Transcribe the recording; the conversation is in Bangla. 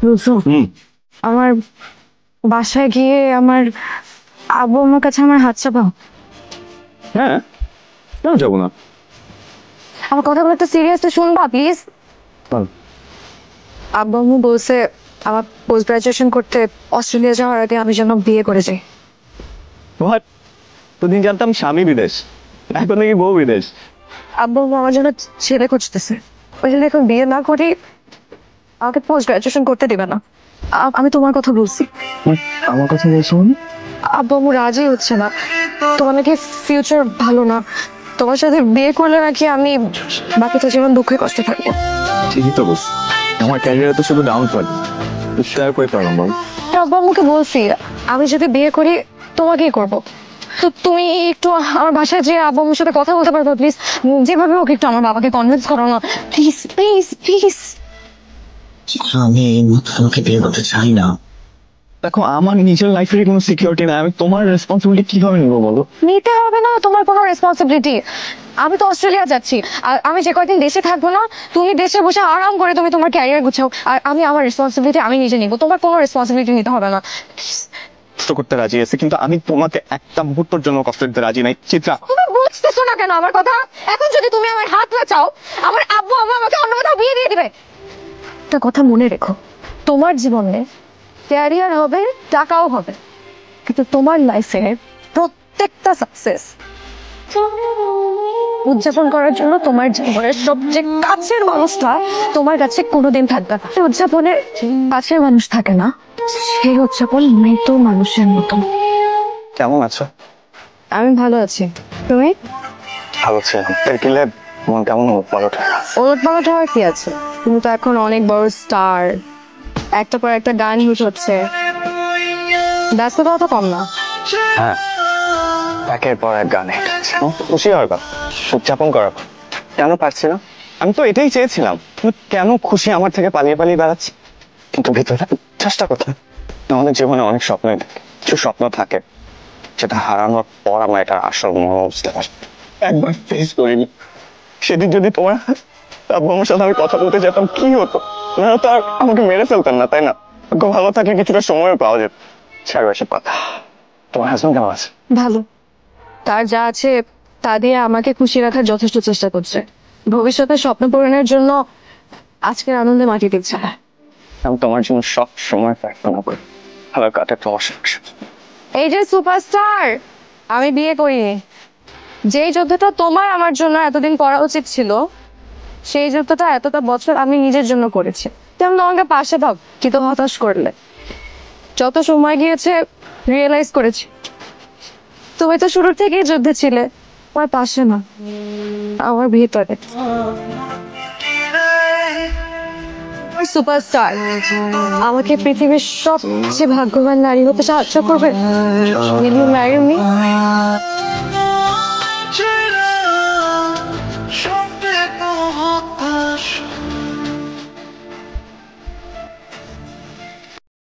রুজু, আমার বাসায় গিয়ে আমার আব্বু আমার কাছে আমার হাত চাপাও। হ্যাঁ, কেন যাবো না? আমার কথাগুলো একটু সিরিয়াসলি শুনবা প্লিজ। আব্বু আম্মু বলছে আমার পোস্ট গ্রাজুয়েশন করতে অস্ট্রেলিয়া যাওয়ার আগে আমি যেন বিয়ে করে যাই। হোয়াট? তোদিন জানতাম স্বামী বিদেশ, এখন নাকি বউ বিদেশ। আব্বু আম্মু আমার জন্য ছেলে খুঁজতেছে, ওই জন্য এখন বিয়ে না করে আমাকে পোস্ট গ্রাজুয়েশন করতে দেবে না। আমি তোমার কথা বলছি। আমার কথা বলছো? আব্বু আম্মু রাজি হচ্ছে না, তোমার নাকি ফিউচার ভালো না, তোমার সাথে বিয়ে করলে নাকি আমি বাকিটা জীবন দুঃখে কষ্টে থাকবো। ঠিকই তো বলছো, আমার ক্যারিয়ারে তো শুধু ডাউন ফল, শেয়ার করে পারলাম বল। আব্বু আম্মুকে বলছি আমি যদি বিয়ে করি তোমাকেই করবো। তো তুমি একটু আমার বাসায় যে আব্বু আম্মুর সাথে কথা বলতে পারবো প্লিজ, যেভাবে হোক একটু আমার বাবাকে কনভিন্স করো না প্লিজ প্লিজ প্লিজ। আমি এই মুহূর্তে তোমাকে বিয়ে করতে চাই না। দেখো, আমার নিজের লাইফের কোনো সিকিউরিটি নাই, আমি তোমার রেসপন্সিবিলিটি কিভাবে নিবো বলো? নিতে হবে না তোমার কোনো রেসপন্সিবিলিটি। আমি তো অস্ট্রেলিয়া যাচ্ছি, আর আমি যে কয়দিন দেশে থাকবো না তুমি দেশে বসে আরাম করে তুমি তোমার ক্যারিয়ার গুছাও, আর আমি আমার রেসপন্সিবিলিটি আমি নিজে নিবো, তোমার কোনো রেসপন্সিবিলিটি নিতে হবে না। কষ্ট করতে রাজি আছে, কিন্তু আমি তোমাকে একটা মুহূর্তের জন্য কষ্ট দিতে রাজি নাই চিত্রা। তুমি বুঝতেছো না কেন আমার কথা? এখন যদি তুমি আমার হাত না চাও, আমার আব্বু আম্মু আমাকে অন্য কোথাও বিয়ে দিয়ে দিবে। একটা কথা মনে রেখো, তোমার জীবনে ক্যারিয়ার হবে, টাকাও হবে, কিন্তু তোমার লাইফে প্রত্যেকটা সাকসেস উদযাপন করার জন্য তোমার জীবনের সবচেয়ে কাছের মানুষটা তোমার কাছে কোনোদিন থাকবে না। উদযাপনের কাছের মানুষ থাকে না, সেই উদযাপন মৃত মানুষের মতো। কেমন আছো? আমি ভালো আছি, তুমি? ভালো ছিলাম, কিলে মন কেমন উলট পালট হওয়ার কি আছে? তুমি তো এখন অনেক বড় স্টার, একটা পর একটা গান হিট হচ্ছে, ব্যস্ততাও তো কম না। হ্যাঁ, একের পর এক গানে খুশি হওয়ার কথা, উদযাপন করার কথা। কেন পারছি না? আমি তো এটাই চেয়েছিলাম, কিন্তু কেন খুশি আমার থেকে পালিয়ে পালিয়ে বেড়াচ্ছি? কিন্তু ভিতরে চেষ্টা করতে, আমাদের জীবনে অনেক স্বপ্নই থাকে, কিছু স্বপ্ন থাকে যেটা হারানোর পর আমরা এটা আসল মর্ম বুঝতে পারি। একবার ফেস করিনি, সেদিন যদি তোমার আব্বু আমার সাথে আমি কথা বলতে যেতাম কি হতো? ওনারা তো আর আমাকে মেরে ফেলতেন না, তাই না? খুব ভালো থাকলে কিছুটা সময় পাওয়া যেত। ছাড়ো এসব কথা। তোমার হাজবেন্ড কেমন আছে? ভালো, তার যা আছে তা দিয়ে আমাকে খুশি রাখার যথেষ্ট চেষ্টা করছে। ভবিষ্যতে স্বপ্ন পূরণের জন্য আজকের আনন্দে মাটি দিচ্ছে না। আমি তোমার জন্য সব সময় প্রার্থনা করি ভালো কাটে তোমার সাথে। এই যে সুপারস্টার, আমি বিয়ে করিনি। যেই যুদ্ধটা তোমার আমার জন্য এতদিন করা উচিত ছিল, সেই যুদ্ধটা এতটা বছর আমি নিজের জন্য করেছি। তেমন আমাকে পাশে থাক, কিন্তু হতাশ করলে। যত সময় গিয়েছে রিয়েলাইজ করেছি তুমি তো শুরুর থেকেই যুদ্ধে ছিলে, আমার পাশে না, আমার ভিতরে। সুপারস্টার, আমাকে পৃথিবীর সবচেয়ে ভাগ্যবান নারী হতে সাহায্য করবে। Will you marry me?